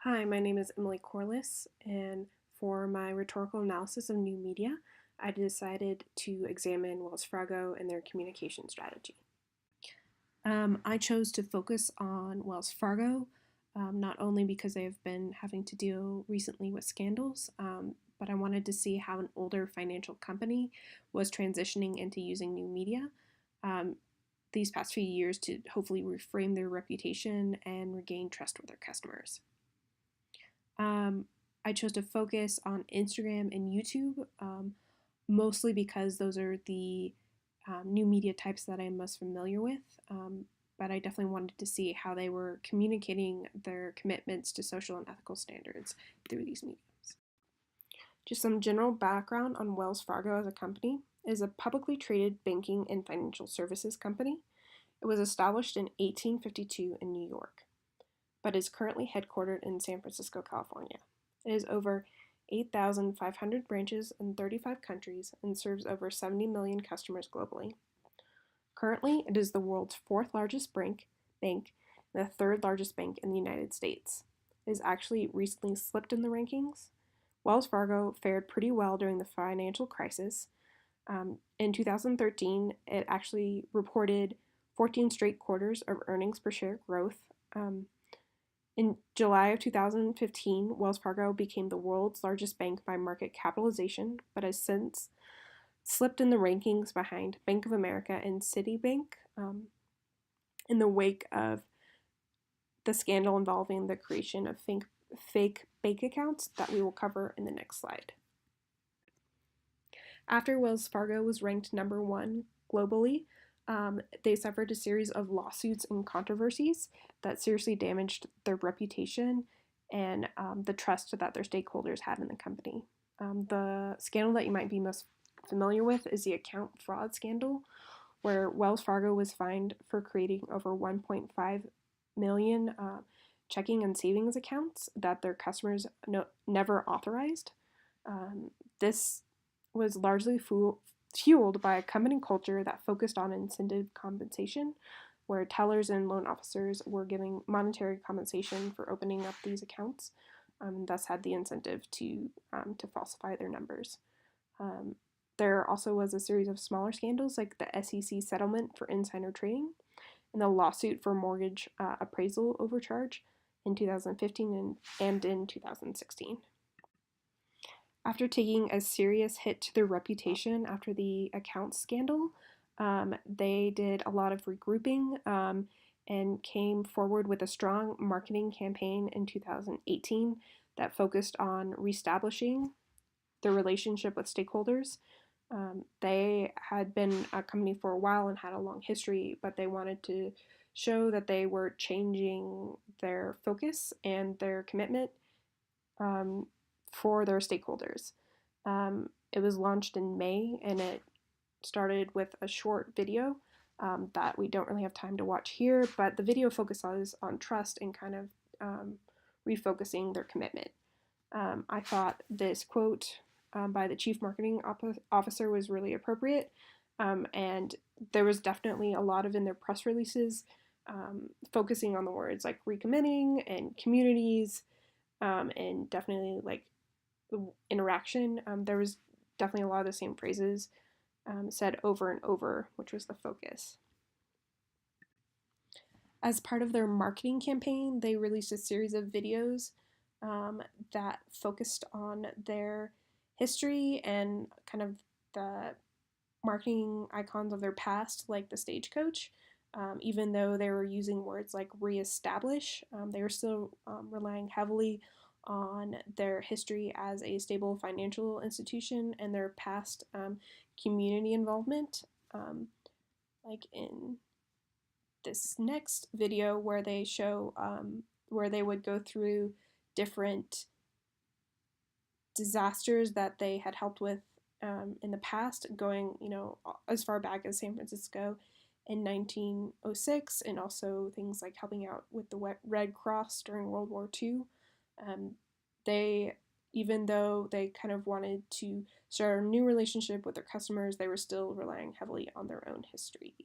Hi, my name is Emily Corliss, and for my rhetorical analysis of new media, I decided to examine Wells Fargo and their communication strategy. I chose to focus on Wells Fargo, not only because they have been having to deal recently with scandals, but I wanted to see how an older financial company was transitioning into using new media um, these past few years to hopefully reframe their reputation and regain trust with their customers. Um, I chose to focus on Instagram and YouTube, mostly because those are the new media types that I'm most familiar with. But I definitely wanted to see how they were communicating their commitments to social and ethical standards through these mediums. Just some general background on Wells Fargo as a company. It is a publicly traded banking and financial services company. It was established in 1852 in New York, but is currently headquartered in San Francisco, California. It has over 8,500 branches in 35 countries and serves over 70 million customers globally. Currently, it is the world's fourth largest bank and the third largest bank in the United States. It has actually recently slipped in the rankings. Wells Fargo fared pretty well during the financial crisis. In 2013, it actually reported 14 straight quarters of earnings per share growth. In July of 2015, Wells Fargo became the world's largest bank by market capitalization, but has since slipped in the rankings behind Bank of America and Citibank in the wake of the scandal involving the creation of fake bank accounts that we will cover in the next slide. After Wells Fargo was ranked number one globally, they suffered a series of lawsuits and controversies that seriously damaged their reputation and the trust that their stakeholders had in the company. The scandal that you might be most familiar with is the account fraud scandal, where Wells Fargo was fined for creating over 1.5 million checking and savings accounts that their customers never authorized. This was largely fueled by a company culture that focused on incentive compensation, where tellers and loan officers were giving monetary compensation for opening up these accounts, thus had the incentive to falsify their numbers. There also was a series of smaller scandals like the SEC settlement for insider trading and the lawsuit for mortgage appraisal overcharge in 2015 and in 2016. After taking a serious hit to their reputation after the accounts scandal, they did a lot of regrouping and came forward with a strong marketing campaign in 2018 that focused on reestablishing their relationship with stakeholders. They had been a company for a while and had a long history, but they wanted to show that they were changing their focus and their commitment for their stakeholders. It was launched in May and it started with a short video that we don't really have time to watch here, but the video focuses on trust and kind of refocusing their commitment. I thought this quote by the chief marketing officer was really appropriate, and there was definitely a lot of in their press releases focusing on the words like recommitting and communities, and definitely like the interaction. There was definitely a lot of the same phrases said over and over, which was the focus. As part of their marketing campaign, they released a series of videos that focused on their history and kind of the marketing icons of their past, like the stagecoach. Even though they were using words like reestablish, they were still relying heavily on their history as a stable financial institution and their past community involvement. Like in this next video where they show where they would go through different disasters that they had helped with in the past, going as far back as San Francisco in 1906, and also things like helping out with the Red Cross during World War II. They, even though they kind of wanted to start a new relationship with their customers, they were still relying heavily on their own history.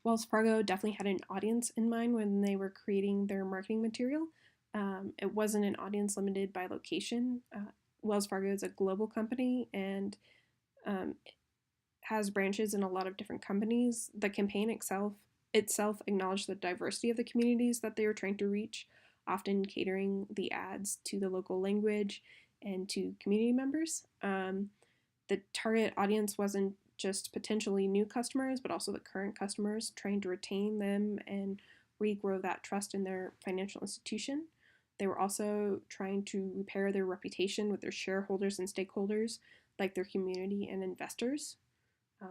Wells Fargo definitely had an audience in mind when they were creating their marketing material. It wasn't an audience limited by location. Wells Fargo is a global company and um, has branches in a lot of different companies. The campaign itself acknowledged the diversity of the communities that they were trying to reach, often catering the ads to the local language and to community members. The target audience wasn't just potentially new customers, but also the current customers, trying to retain them and regrow that trust in their financial institution. They were also trying to repair their reputation with their shareholders and stakeholders, like their community and investors.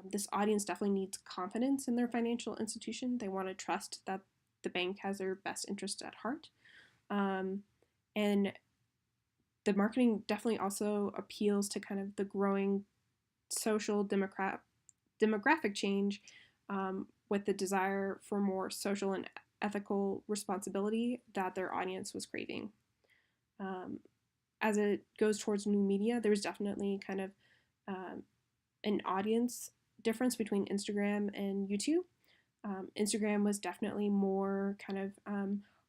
This audience definitely needs confidence in their financial institution. They want to trust that the bank has their best interests at heart. Um, and the marketing definitely also appeals to kind of the growing social demographic change with the desire for more social and ethical responsibility that their audience was craving. Um, as it goes towards new media, there's definitely kind of um, an audience difference between Instagram and YouTube. Instagram was definitely more kind of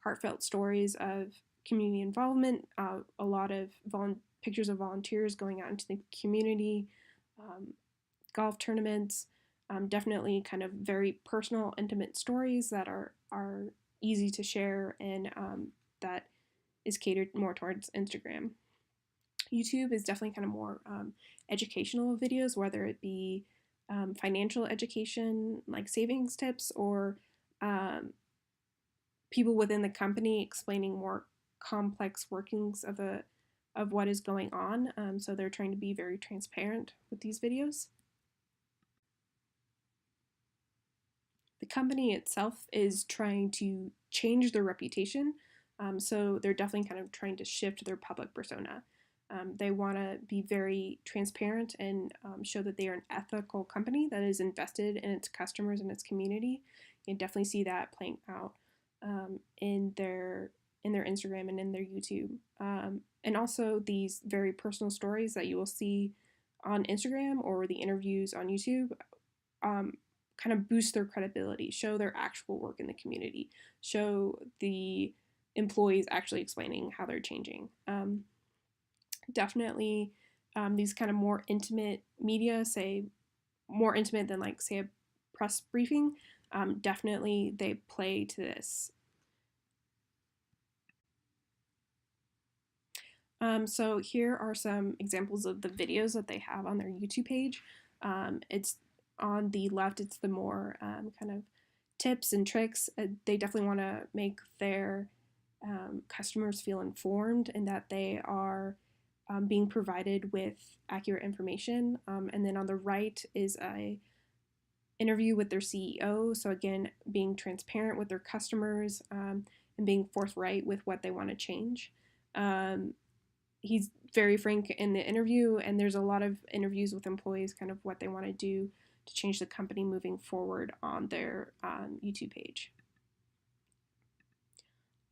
heartfelt stories of community involvement, a lot of pictures of volunteers going out into the community, um, golf tournaments, definitely kind of very personal, intimate stories that are easy to share and that is catered more towards Instagram. YouTube is definitely kind of more educational videos, whether it be financial education, like savings tips, or um, people within the company explaining more complex workings of what is going on. So they're trying to be very transparent with these videos. The company itself is trying to change their reputation. So they're definitely kind of trying to shift their public persona. They want to be very transparent and show that they are an ethical company that is invested in its customers and its community. You can definitely see that playing out in their Instagram and in their YouTube, and also these very personal stories that you will see on Instagram or the interviews on YouTube. Um, Kind of boost their credibility, show their actual work in the community, show the employees actually explaining how they're changing. Definitely these kind of more intimate media, say more intimate than like say a press briefing, definitely they play to this. So here are some examples of the videos that they have on their YouTube page. It's on the left, it's the more kind of tips and tricks. They definitely want to make their customers feel informed and that they are being provided with accurate information. And then on the right is a interview with their CEO. So again, being transparent with their customers and being forthright with what they want to change. He's very frank in the interview, and there's a lot of interviews with employees, kind of what they want to do to change the company moving forward on their YouTube page.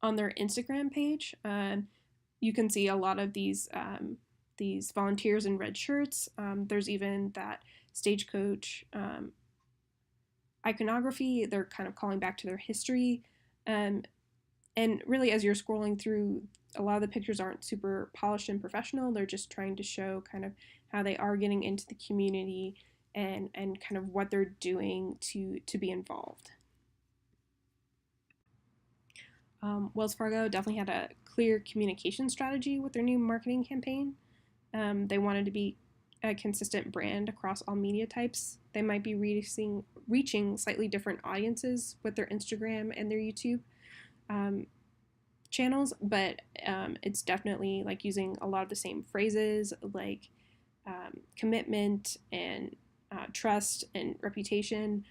On their Instagram page, you can see a lot of these volunteers in red shirts. There's even that stagecoach iconography. They're kind of calling back to their history. And really, as you're scrolling through, a lot of the pictures aren't super polished and professional. They're just trying to show kind of how they are getting into the community and kind of what they're doing to be involved. Wells Fargo definitely had a clear communication strategy with their new marketing campaign. They wanted to be a consistent brand across all media types. They might be reaching slightly different audiences with their Instagram and their YouTube channels, but it's definitely like using a lot of the same phrases like commitment and trust and reputation.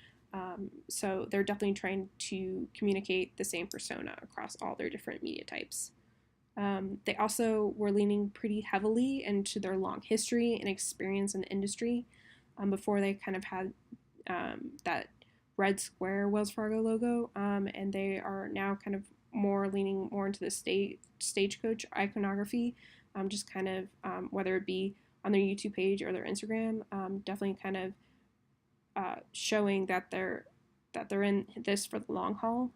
So they're definitely trying to communicate the same persona across all their different media types. They also were leaning pretty heavily into their long history and experience in the industry before they kind of had that red square Wells Fargo logo, and they are now kind of leaning more into the stagecoach iconography, just kind of whether it be on their YouTube page or their Instagram, definitely kind of showing that that they're in this for the long haul.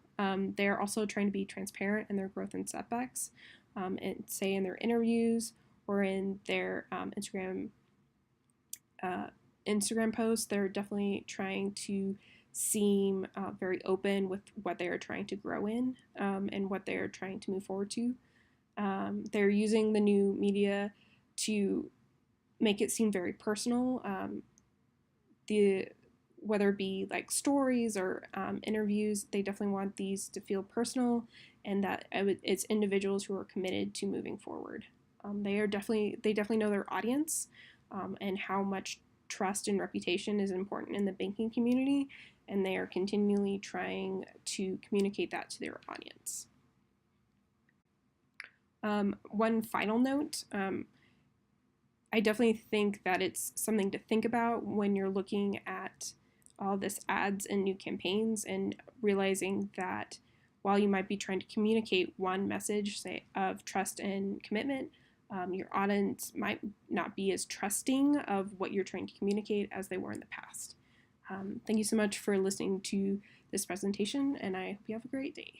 They're also trying to be transparent in their growth and setbacks, and say in their interviews or in their Instagram posts. They're definitely trying to seem very open with what they are trying to grow in, and what they are trying to move forward to. They're using the new media to make it seem very personal. Whether it be like stories or interviews, they definitely want these to feel personal, and that it's individuals who are committed to moving forward. They definitely know their audience, and how much trust and reputation is important in the banking community, and they are continually trying to communicate that to their audience. One final note, I definitely think that it's something to think about when you're looking at all this ads and new campaigns, and realizing that while you might be trying to communicate one message, say, of trust and commitment, your audience might not be as trusting of what you're trying to communicate as they were in the past. Thank you so much for listening to this presentation, and I hope you have a great day.